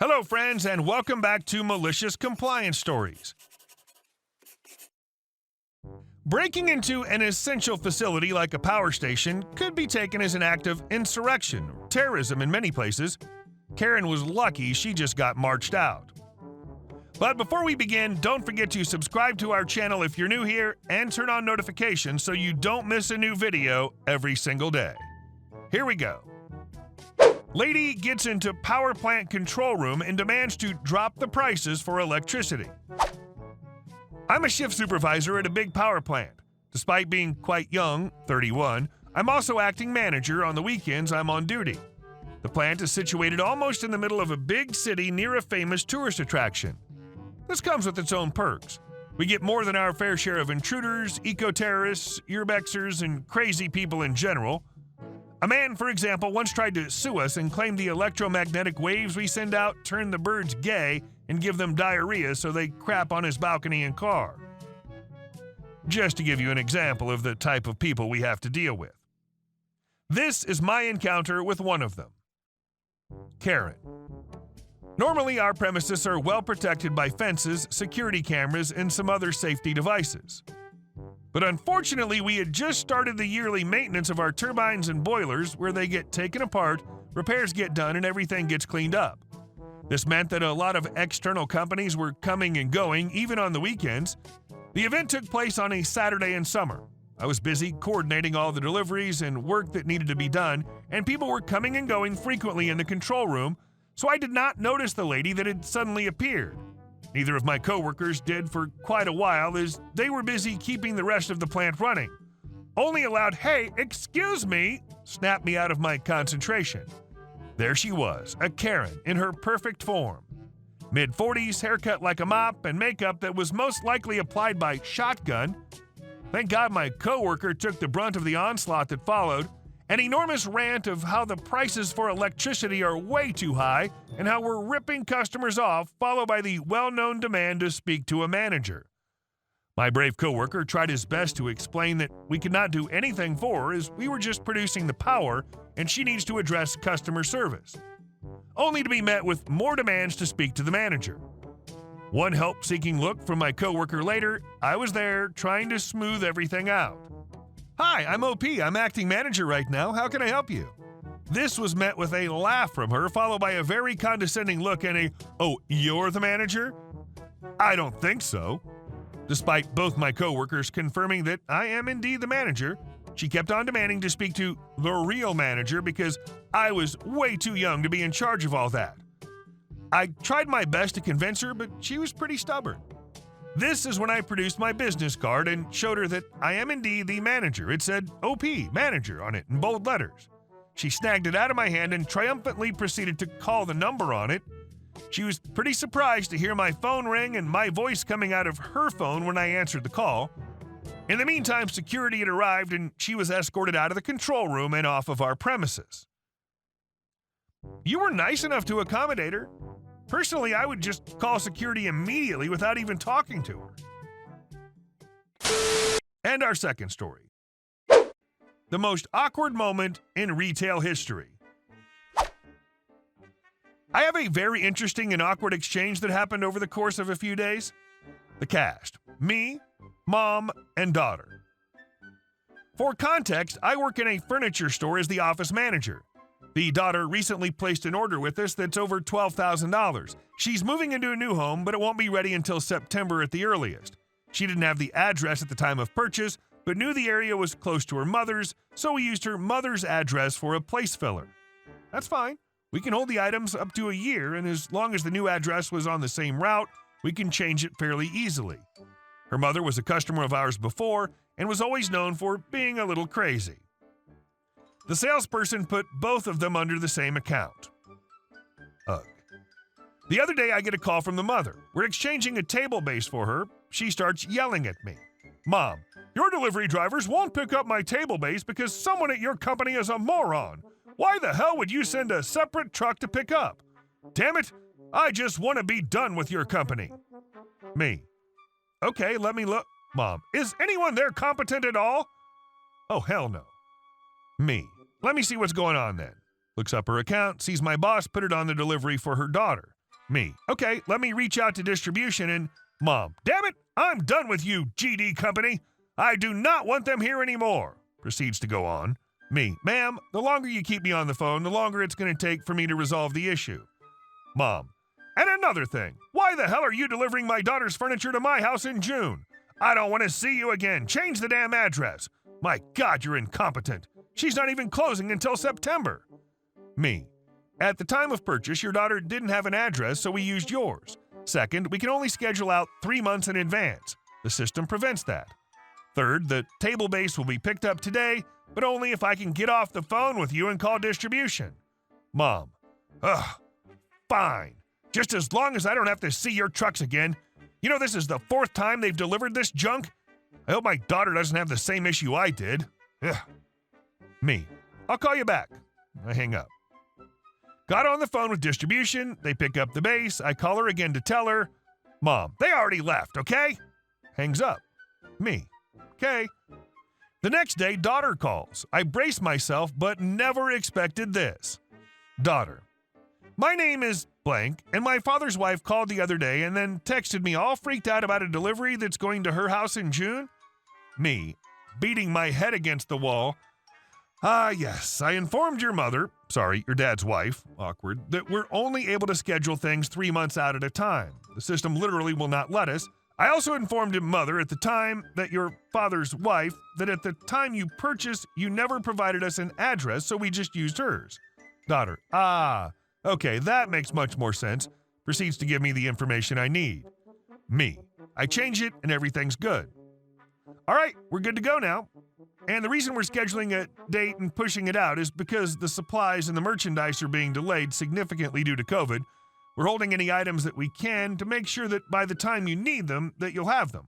Hello, friends, and welcome back to Malicious Compliance Stories. Breaking into an essential facility like a power station could be taken as an act of insurrection or terrorism in many places. Karen was lucky she just got marched out. But before we begin, don't forget to subscribe to our channel if you're new here and turn on notifications so you don't miss a new video every single day. Here we go. Lady gets into power plant control room and demands to drop the prices for electricity. I'm a shift supervisor at a big power plant. Despite being quite young, 31, I'm also acting manager on the weekends I'm on duty. The plant is situated almost in the middle of a big city near a famous tourist attraction. This comes with its own perks. We get more than our fair share of intruders, eco-terrorists, urbexers, and crazy people in general. A man, for example, once tried to sue us and claimed the electromagnetic waves we send out turn the birds gay and give them diarrhea so they crap on his balcony and car. Just to give you an example of the type of people we have to deal with. This is my encounter with one of them. Karen. Normally, our premises are well protected by fences, security cameras, and some other safety devices. But unfortunately, we had just started the yearly maintenance of our turbines and boilers where they get taken apart, repairs get done, and everything gets cleaned up. This meant that a lot of external companies were coming and going, even on the weekends. The event took place on a Saturday in summer. I was busy coordinating all the deliveries and work that needed to be done, and people were coming and going frequently in the control room, so I did not notice the lady that had suddenly appeared. Neither of my coworkers did for quite a while as they were busy keeping the rest of the plant running. Only a loud, "Hey, excuse me," snapped me out of my concentration. There she was, a Karen in her perfect form. Mid-40s, haircut like a mop, and makeup that was most likely applied by shotgun. Thank God my coworker took the brunt of the onslaught that followed. An enormous rant of how the prices for electricity are way too high and how we're ripping customers off, followed by the well-known demand to speak to a manager. My brave coworker tried his best to explain that we could not do anything for her as we were just producing the power and she needs to address customer service. Only to be met with more demands to speak to the manager. One help-seeking look from my coworker later, I was there trying to smooth everything out. "Hi, I'm OP. I'm acting manager right now. How can I help you?" This was met with a laugh from her, followed by a very condescending look and a, "Oh, you're the manager?" "I don't think so." Despite both my coworkers confirming that I am indeed the manager, she kept on demanding to speak to the real manager because I was way too young to be in charge of all that. I tried my best to convince her, but she was pretty stubborn. This is when I produced my business card and showed her that I am indeed the manager. It said OP, manager, on it in bold letters. She snagged it out of my hand and triumphantly proceeded to call the number on it. She was pretty surprised to hear my phone ring and my voice coming out of her phone when I answered the call. In the meantime, security had arrived and she was escorted out of the control room and off of our premises. You were nice enough to accommodate her. Personally, I would just call security immediately without even talking to her. And our second story. The most awkward moment in retail history. I have a very interesting and awkward exchange that happened over the course of a few days. The cast: me, mom, and daughter. For context, I work in a furniture store as the office manager. The daughter recently placed an order with us that's over $12,000. She's moving into a new home, but it won't be ready until September at the earliest. She didn't have the address at the time of purchase, but knew the area was close to her mother's, so we used her mother's address for a place filler. That's fine. We can hold the items up to a year, and as long as the new address was on the same route, we can change it fairly easily. Her mother was a customer of ours before and was always known for being a little crazy. The salesperson put both of them under the same account. Ugh. The other day, I get a call from the mother. We're exchanging a table base for her. She starts yelling at me. "Mom, your delivery drivers won't pick up my table base because someone at your company is a moron. Why the hell would you send a separate truck to pick up? Damn it, I just want to be done with your company." Me. "Okay, let me look." Mom. "Is anyone there competent at all?" "Oh, hell no." Me. "Let me see what's going on then." Looks up her account, sees my boss put it on the delivery for her daughter. Me. Okay, let me reach out to distribution and... Mom. Damn it! I'm done with you, GD Company. I do not want them here anymore. Proceeds to go on. Me. Ma'am, the longer you keep me on the phone, the longer it's going to take for me to resolve the issue. Mom. And another thing. Why the hell are you delivering my daughter's furniture to my house in June? I don't want to see you again. Change the damn address. My God, you're incompetent. She's not even closing until September. Me. At the time of purchase, your daughter didn't have an address, so we used yours. Second, we can only schedule out 3 months in advance. The system prevents that. Third, the table base will be picked up today, but only if I can get off the phone with you and call distribution. Mom. Ugh. Fine. Just as long as I don't have to see your trucks again. You know this is the 4th time they've delivered this junk? I hope my daughter doesn't have the same issue I did. Ugh. Me. I'll call you back. I hang up. Got on the phone with distribution. They pick up the base. I call her again to tell her. Mom. They already left, okay? Hangs up. Me. Okay. The next day, daughter calls. I brace myself, but never expected this. Daughter. My name is blank, and my father's wife called the other day and then texted me all freaked out about a delivery that's going to her house in June. Me, beating my head against the wall. Yes, I informed your mother, your dad's wife, awkward, that we're only able to schedule things 3 months out at a time. The system literally will not let us. I also informed your mother at the time that your father's wife, that at the time you purchased, you never provided us an address, so we just used hers. Daughter. Okay, that makes much more sense. Proceeds to give me the information I need. Me. I change it and everything's good. All right, we're good to go now. And the reason we're scheduling a date and pushing it out is because the supplies and the merchandise are being delayed significantly due to COVID. We're holding any items that we can to make sure that by the time you need them, that you'll have them.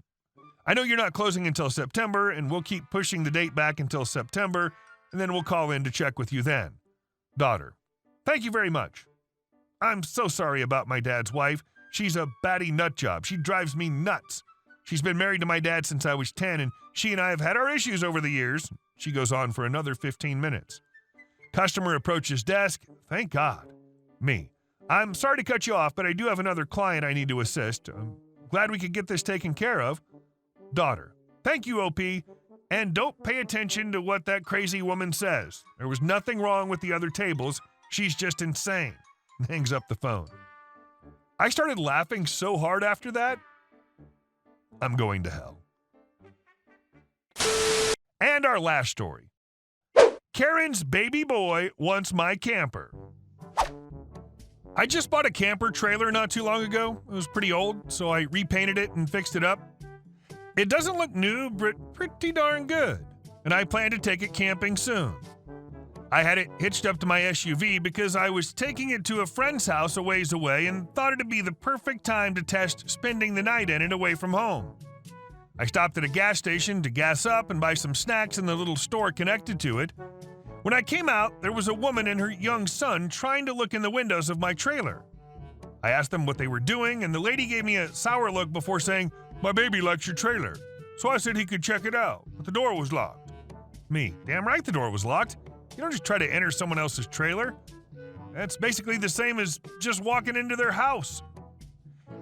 I know you're not closing until September, and we'll keep pushing the date back until September, and then we'll call in to check with you then. Daughter. Thank you very much. I'm so sorry about my dad's wife. She's a batty nut job. She drives me nuts. She's been married to my dad since I was 10, and she and I have had our issues over the years. She goes on for another 15 minutes. Customer approaches desk. Thank God. Me. I'm sorry to cut you off, but I do have another client I need to assist. I'm glad we could get this taken care of. Daughter. Thank you, OP. And don't pay attention to what that crazy woman says. There was nothing wrong with the other tables. She's just insane. Hangs up the phone. I started laughing so hard after that, I'm going to hell. And our last story. Karen's baby boy wants my camper. I just bought a camper trailer not too long ago. It was pretty old, so I repainted it and fixed it up. It doesn't look new, but pretty darn good, and I plan to take it camping soon. I had it hitched up to my SUV because I was taking it to a friend's house a ways away and thought it'd be the perfect time to test spending the night in it away from home. I stopped at a gas station to gas up and buy some snacks in the little store connected to it. When I came out, there was a woman and her young son trying to look in the windows of my trailer. I asked them what they were doing, and the lady gave me a sour look before saying, "My baby likes your trailer." So I said he could check it out, but the door was locked. Me. Damn right the door was locked. You don't just try to enter someone else's trailer. That's basically the same as just walking into their house.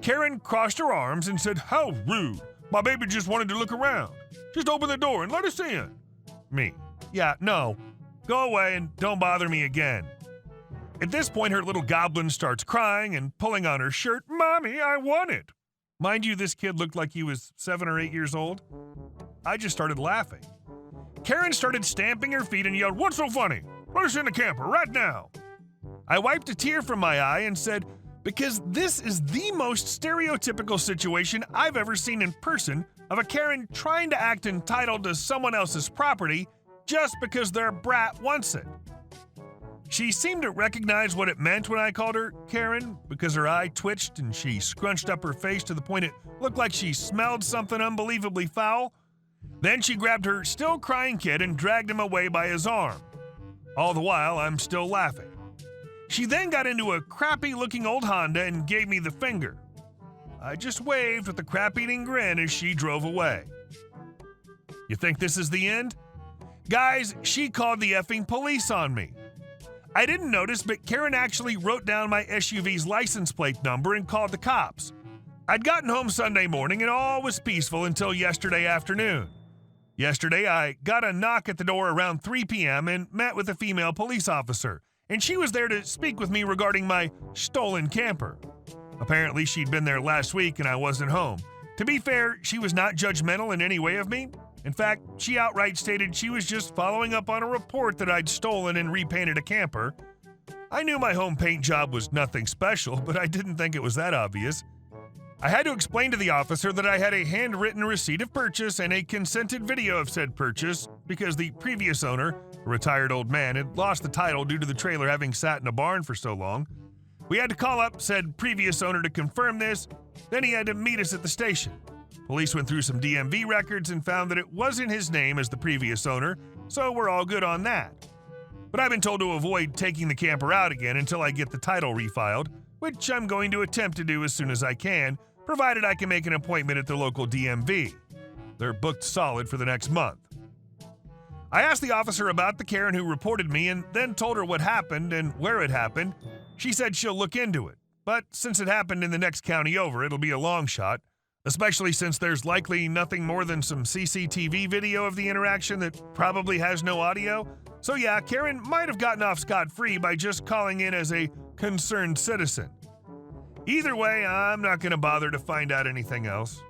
Karen crossed her arms and said, "How rude. My baby just wanted to look around. Just open the door and let us in." Me. Yeah, no. Go away and don't bother me again. At this point, her little goblin starts crying and pulling on her shirt. "Mommy, I want it." Mind you, this kid looked like he was 7 or 8 years old. I just started laughing. Karen started stamping her feet and yelled, "What's so funny? Let us in the camper right now." I wiped a tear from my eye and said, "Because this is the most stereotypical situation I've ever seen in person of a Karen trying to act entitled to someone else's property just because their brat wants it." She seemed to recognize what it meant when I called her Karen because her eye twitched and she scrunched up her face to the point it looked like she smelled something unbelievably foul. Then she grabbed her still crying kid and dragged him away by his arm. All the while, I'm still laughing. She then got into a crappy-looking old Honda and gave me the finger. I just waved with a crap-eating grin as she drove away. You think this is the end? Guys, she called the effing police on me. I didn't notice, but Karen actually wrote down my SUV's license plate number and called the cops. I'd gotten home Sunday morning and all was peaceful until yesterday afternoon. Yesterday, I got a knock at the door around 3 p.m. and met with a female police officer, and she was there to speak with me regarding my stolen camper. Apparently, she'd been there last week and I wasn't home. To be fair, she was not judgmental in any way of me. In fact, she outright stated she was just following up on a report that I'd stolen and repainted a camper. I knew my home paint job was nothing special, but I didn't think it was that obvious. I had to explain to the officer that I had a handwritten receipt of purchase and a consented video of said purchase because the previous owner, a retired old man, had lost the title due to the trailer having sat in a barn for so long. We had to call up said previous owner to confirm this, then he had to meet us at the station. Police went through some DMV records and found that it wasn't his name as the previous owner, so we're all good on that. But I've been told to avoid taking the camper out again until I get the title refiled, which I'm going to attempt to do as soon as I can, provided I can make an appointment at the local DMV. They're booked solid for the next month. I asked the officer about the Karen who reported me and then told her what happened and where it happened. She said she'll look into it, but since it happened in the next county over, it'll be a long shot. Especially since there's likely nothing more than some CCTV video of the interaction that probably has no audio. So yeah, Karen might have gotten off scot-free by just calling in as a concerned citizen. Either way, I'm not going to bother to find out anything else.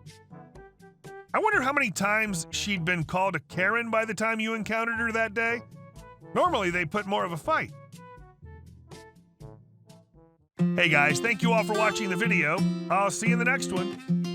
I wonder how many times she'd been called a Karen by the time you encountered her that day. Normally, they put more of a fight. Hey guys, thank you all for watching the video. I'll see you in the next one.